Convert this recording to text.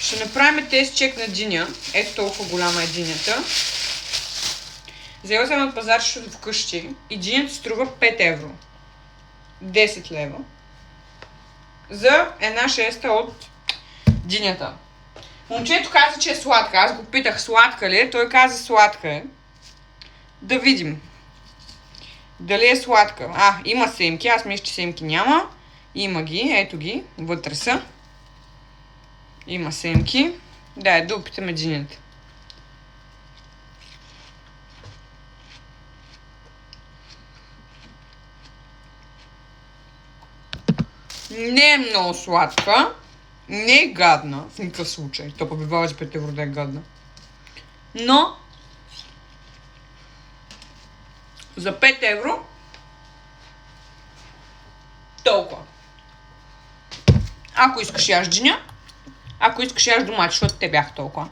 Ще направим тест чек на диня. Ето толкова голяма е динята. Взела съм от пазарчето вкъщи и динята струва 5 евро. 10 лева. За една шеста от динята. Момчето каза, че е сладка. Аз го питах сладка ли е. Той каза сладка е. Да видим. Дали е сладка. Има семки. Аз мисля, че семки няма. Има ги. Ето ги. Вътре са. Има семки. Да опитаме динята. Не е много сладка. Не е гадна. В никакъв случай. То побивава за 5 евро да е гадна. Но за 5 евро толкова. Ако искаш яш диня, ако искаш яш домати, защото те бяха толкова.